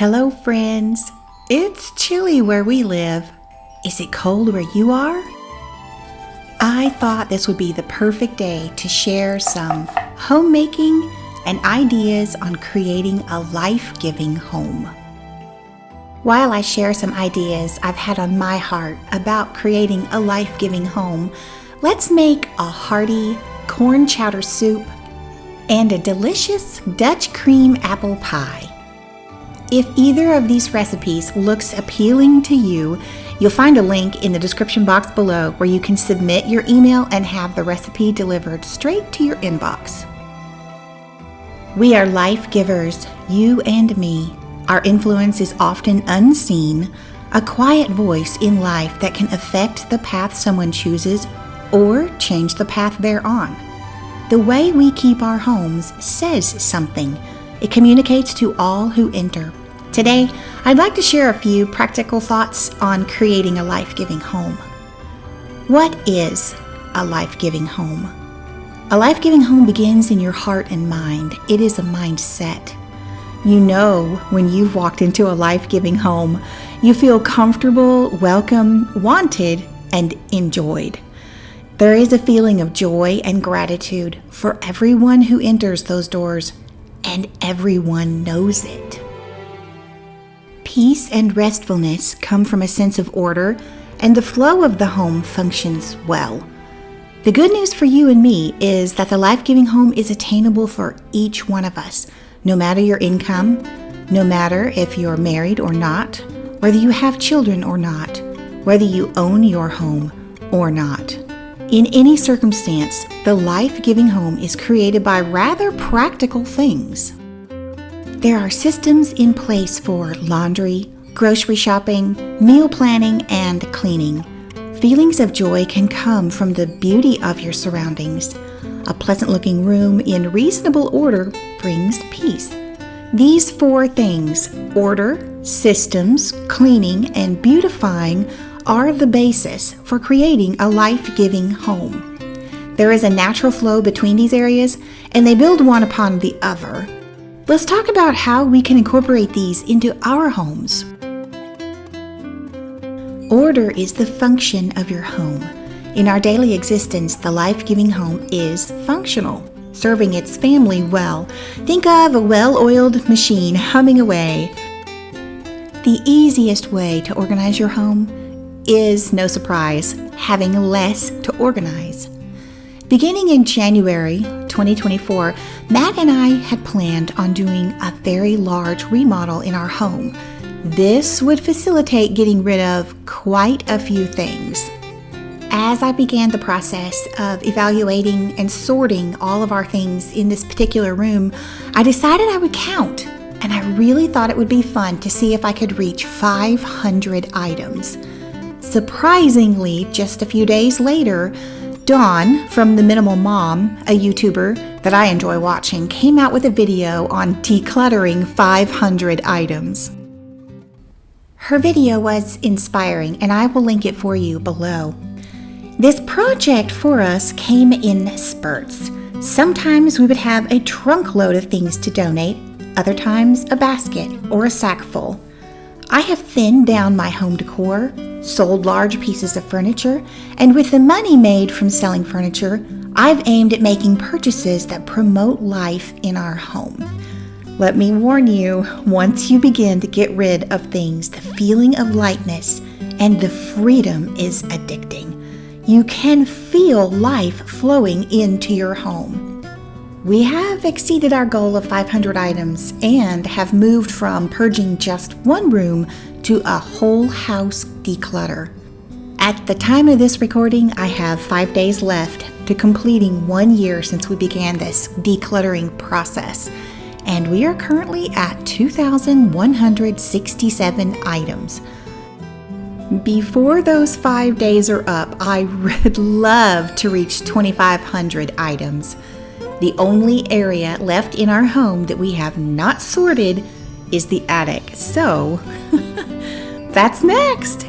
Hello, friends. It's chilly where we live. Is it cold where you are? I thought this would be the perfect day to share some homemaking and ideas on creating a life-giving home. While I share some ideas I've had on my heart about creating a life-giving home, let's make a hearty corn chowder soup and a delicious Dutch cream apple pie. If either of these recipes looks appealing to you, you'll find a link in the description box below where you can submit your email and have the recipe delivered straight to your inbox. We are life givers, you and me. Our influence is often unseen, a quiet voice in life that can affect the path someone chooses or change the path they're on. The way we keep our homes says something. It communicates to all who enter. Today, I'd like to share a few practical thoughts on creating a life-giving home. What is a life-giving home? A life-giving home begins in your heart and mind. It is a mindset. You know when you've walked into a life-giving home, you feel comfortable, welcome, wanted, and enjoyed. There is a feeling of joy and gratitude for everyone who enters those doors, and everyone knows it. Peace and restfulness come from a sense of order, and the flow of the home functions well. The good news for you and me is that the life-giving home is attainable for each one of us, no matter your income, no matter if you're married or not, whether you have children or not, whether you own your home or not. In any circumstance, the life-giving home is created by rather practical things. There are systems in place for laundry, grocery shopping, meal planning, and cleaning. Feelings of joy can come from the beauty of your surroundings. A pleasant-looking room in reasonable order brings peace. These four things, order, systems, cleaning, and beautifying, are the basis for creating a life-giving home. There is a natural flow between these areas, and they build one upon the other. Let's talk about how we can incorporate these into our homes. Order is the function of your home. In our daily existence, the life-giving home is functional, serving its family well. Think of a well-oiled machine humming away. The easiest way to organize your home is, no surprise, having less to organize. Beginning in January 2024, Matt and I had planned on doing a very large remodel in our home. This would facilitate getting rid of quite a few things. As I began the process of evaluating and sorting all of our things in this particular room, I decided I would count, and I really thought it would be fun to see if I could reach 500 items. Surprisingly, just a few days later, Dawn from The Minimal Mom, a YouTuber that I enjoy watching, came out with a video on decluttering 500 items. Her video was inspiring, and I will link it for you below. This project for us came in spurts. Sometimes we would have a trunk load of things to donate, other times a basket or a sack full. I have thinned down my home decor, sold large pieces of furniture, and with the money made from selling furniture, I've aimed at making purchases that promote life in our home. Let me warn you, once you begin to get rid of things, the feeling of lightness and the freedom is addicting. You can feel life flowing into your home. We have exceeded our goal of 500 items and have moved from purging just one room to a whole house declutter. At the time of this recording, I have 5 days left to completing 1 year since we began this decluttering process, and we are currently at 2,167 items. Before those 5 days are up, I would love to reach 2,500 items. The only area left in our home that we have not sorted is the attic, so that's next.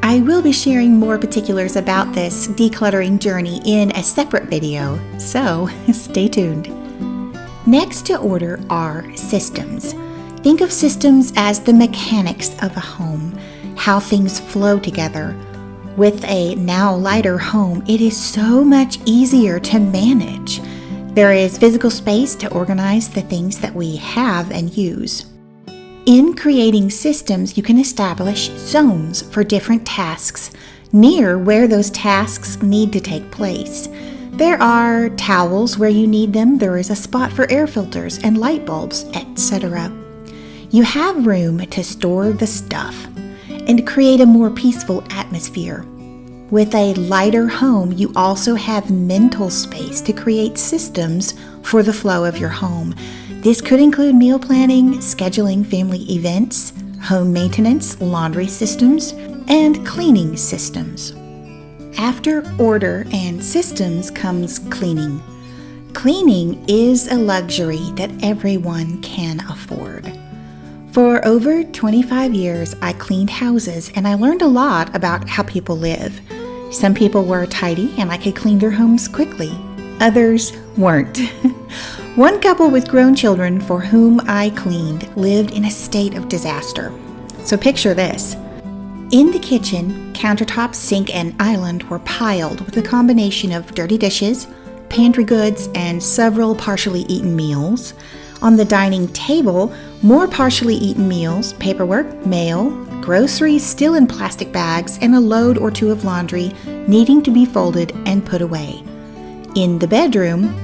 I will be sharing more particulars about this decluttering journey in a separate video, so stay tuned. Next to order are systems. Think of systems as the mechanics of a home, how things flow together. With a now lighter home, it is so much easier to manage. There is physical space to organize the things that we have and use. In creating systems, you can establish zones for different tasks near where those tasks need to take place. There are towels where you need them, there is a spot for air filters and light bulbs, etc. You have room to store the stuff and create a more peaceful atmosphere. With a lighter home, you also have mental space to create systems for the flow of your home. This could include meal planning, scheduling family events, home maintenance, laundry systems, and cleaning systems. After order and systems comes cleaning. Cleaning is a luxury that everyone can afford. For over 25 years, I cleaned houses and I learned a lot about how people live. Some people were tidy and I could clean their homes quickly. Others weren't. One couple with grown children for whom I cleaned lived in a state of disaster. So picture this. In the kitchen, countertop, sink, and island were piled with a combination of dirty dishes, pantry goods, and several partially eaten meals. On the dining table, more partially eaten meals, paperwork, mail, groceries still in plastic bags, and a load or two of laundry needing to be folded and put away. In the bedroom,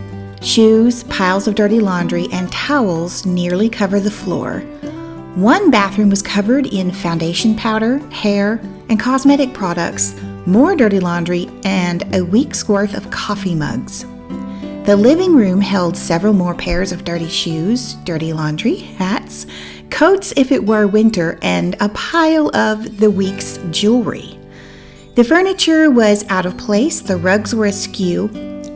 shoes, piles of dirty laundry, and towels nearly cover the floor. One bathroom was covered in foundation powder, hair, and cosmetic products, more dirty laundry, and a week's worth of coffee mugs. The living room held several more pairs of dirty shoes, dirty laundry, hats, coats if it were winter, and a pile of the week's jewelry. The furniture was out of place, the rugs were askew,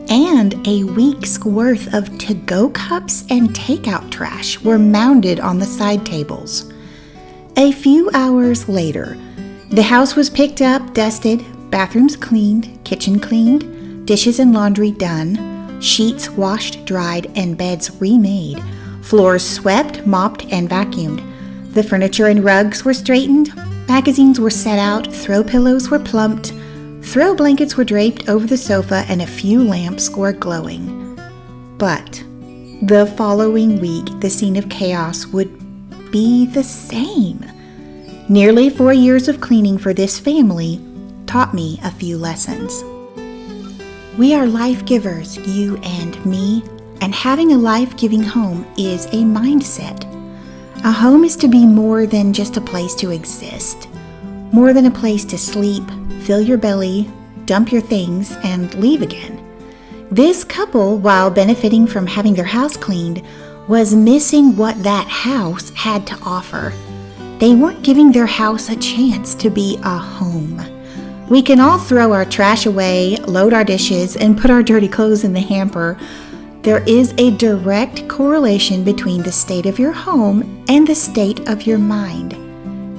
and a week's worth of to-go cups and takeout trash were mounded on the side tables. A few hours later, the house was picked up, dusted, bathrooms cleaned, kitchen cleaned, dishes and laundry done, sheets washed, dried, and beds remade, floors swept, mopped, and vacuumed. The furniture and rugs were straightened, magazines were set out, throw pillows were plumped, throw blankets were draped over the sofa, and a few lamps were glowing. But the following week, the scene of chaos would be the same. Nearly 4 years of cleaning for this family taught me a few lessons. We are life givers, you and me, and having a life-giving home is a mindset. A home is to be more than just a place to exist, more than a place to sleep, fill your belly, dump your things, and leave again. This couple, while benefiting from having their house cleaned, was missing what that house had to offer. They weren't giving their house a chance to be a home. We can all throw our trash away, load our dishes, and put our dirty clothes in the hamper. There is a direct correlation between the state of your home and the state of your mind.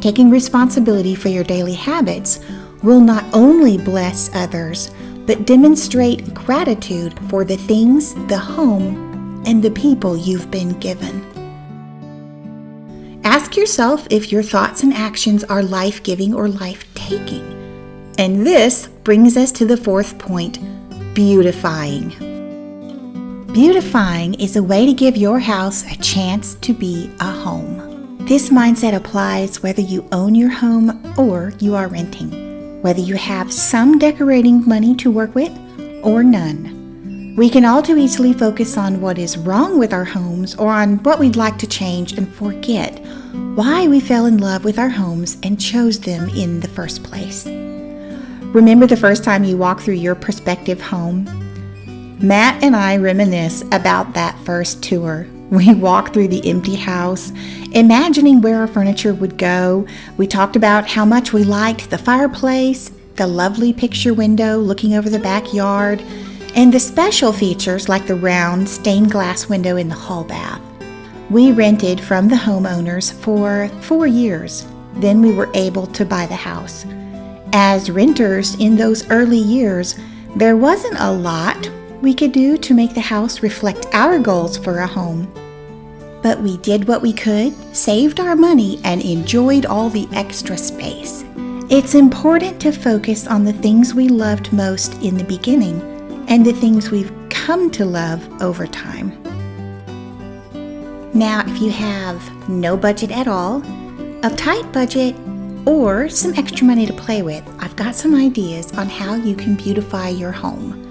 Taking responsibility for your daily habits will not only bless others, but demonstrate gratitude for the things, the home, and the people you've been given. Ask yourself if your thoughts and actions are life-giving or life-taking. And this brings us to the fourth point, beautifying. Beautifying is a way to give your house a chance to be a home. This mindset applies whether you own your home or you are renting, whether you have some decorating money to work with or none. We can all too easily focus on what is wrong with our homes or on what we'd like to change and forget why we fell in love with our homes and chose them in the first place. Remember the first time you walked through your prospective home? Matt and I reminisce about that first tour. We walked through the empty house, imagining where our furniture would go. We talked about how much we liked the fireplace, the lovely picture window looking over the backyard, and the special features like the round stained glass window in the hall bath. We rented from the homeowners for 4 years. Then we were able to buy the house. As renters in those early years, there wasn't a lot, we could do to make the house reflect our goals for a home. But we did what we could, saved our money, and enjoyed all the extra space. It's important to focus on the things we loved most in the beginning and the things we've come to love over time. Now, if you have no budget at all, a tight budget, or some extra money to play with, I've got some ideas on how you can beautify your home.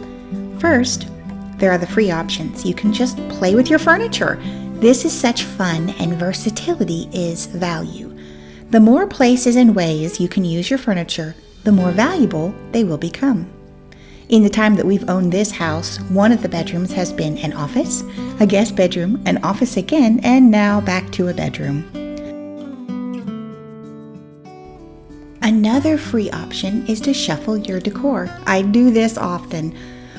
First, there are the free options. You can just play with your furniture. This is such fun, and versatility is value. The more places and ways you can use your furniture, the more valuable they will become. In the time that we've owned this house, one of the bedrooms has been an office, a guest bedroom, an office again, and now back to a bedroom. Another free option is to shuffle your decor. I do this often.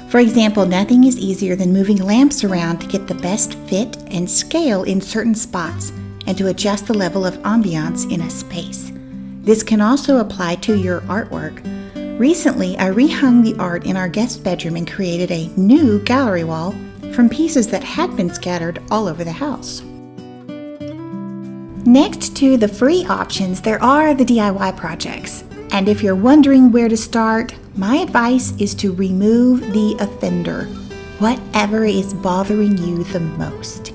For example, nothing is easier than moving lamps around to get the best fit and scale in certain spots and to adjust the level of ambiance in a space. This can also apply to your artwork. Recently, I rehung the art in our guest bedroom and created a new gallery wall from pieces that had been scattered all over the house. Next to the free options, there are the DIY projects. And if you're wondering where to start, my advice is to remove the offender, whatever is bothering you the most.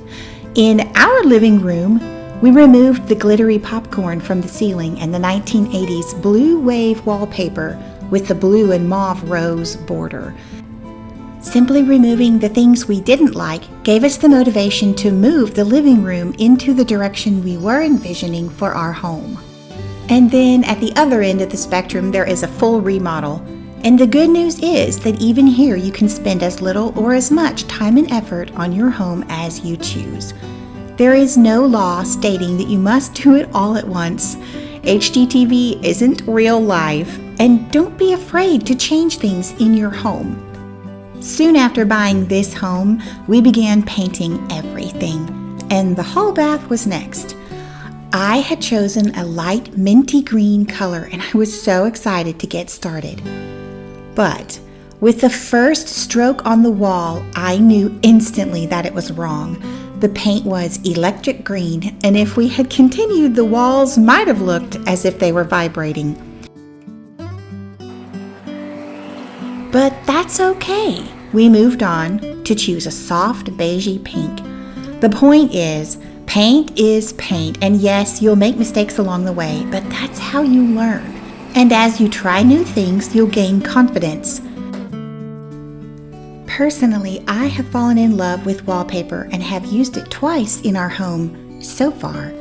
In our living room, we removed the glittery popcorn from the ceiling and the 1980s blue wave wallpaper with the blue and mauve rose border. Simply removing the things we didn't like gave us the motivation to move the living room into the direction we were envisioning for our home. And then at the other end of the spectrum, there is a full remodel. And the good news is that even here you can spend as little or as much time and effort on your home as you choose. There is no law stating that you must do it all at once. HGTV isn't real life, and don't be afraid to change things in your home. Soon after buying this home, we began painting everything, and the hall bath was next. I had chosen a light minty green color, and I was so excited to get started. But with the first stroke on the wall, I knew instantly that it was wrong. The paint was electric green, and if we had continued, the walls might have looked as if they were vibrating. But that's okay. We moved on to choose a soft beigey pink. The point is, paint is paint, and yes, you'll make mistakes along the way, but that's how you learn. And as you try new things, you'll gain confidence. Personally, I have fallen in love with wallpaper and have used it twice in our home so far.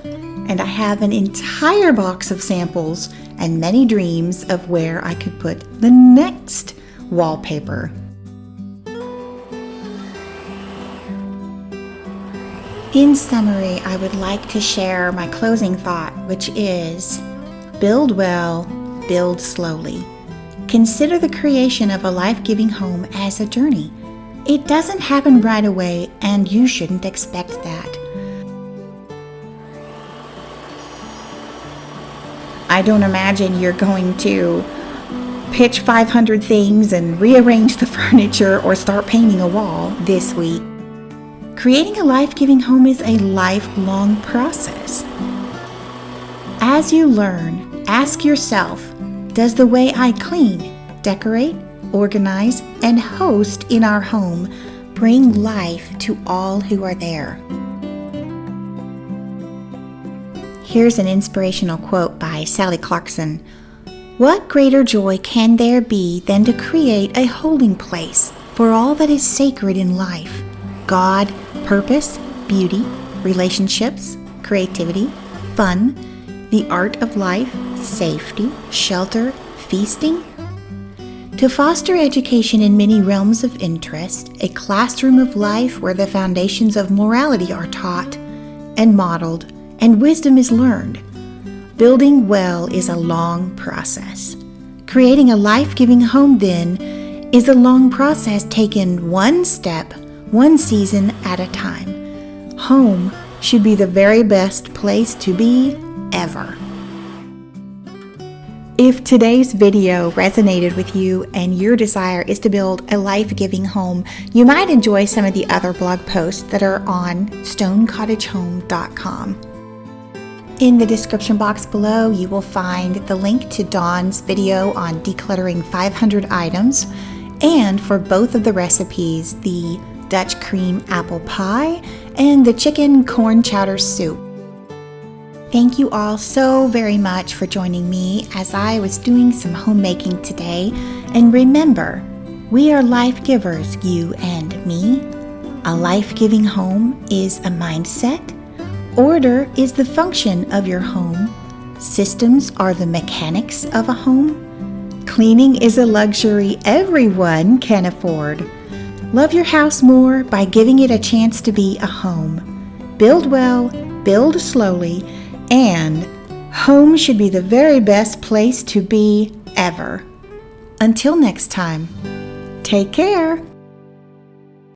And I have an entire box of samples and many dreams of where I could put the next wallpaper. In summary, I would like to share my closing thought, which is, build well, build slowly. Consider the creation of a life-giving home as a journey. It doesn't happen right away, and you shouldn't expect that. I don't imagine you're going to pitch 500 things and rearrange the furniture or start painting a wall this week. Creating a life-giving home is a lifelong process. As you learn, ask yourself, does the way I clean, decorate, organize, and host in our home bring life to all who are there? Here's an inspirational quote by Sally Clarkson. What greater joy can there be than to create a holding place for all that is sacred in life? God, purpose, beauty, relationships, creativity, fun, the art of life, safety, shelter, feasting? To foster education in many realms of interest, a classroom of life where the foundations of morality are taught and modeled and wisdom is learned. Building well is a long process. Creating a life-giving home, then, is a long process taken one step, one season at a time. Home should be the very best place to be ever. If today's video resonated with you and your desire is to build a life-giving home, you might enjoy some of the other blog posts that are on stonecottagehome.com. In the description box below, you will find the link to Dawn's video on decluttering 500 items, and for both of the recipes, the Dutch cream apple pie and the chicken corn chowder soup. Thank you all so very much for joining me as I was doing some homemaking today. And remember, we are life givers, you and me. A life-giving home is a mindset. Order is the function of your home. Systems are the mechanics of a home. Cleaning is a luxury everyone can afford. Love your house more by giving it a chance to be a home. Build well, build slowly, and home should be the very best place to be ever. Until next time, take care.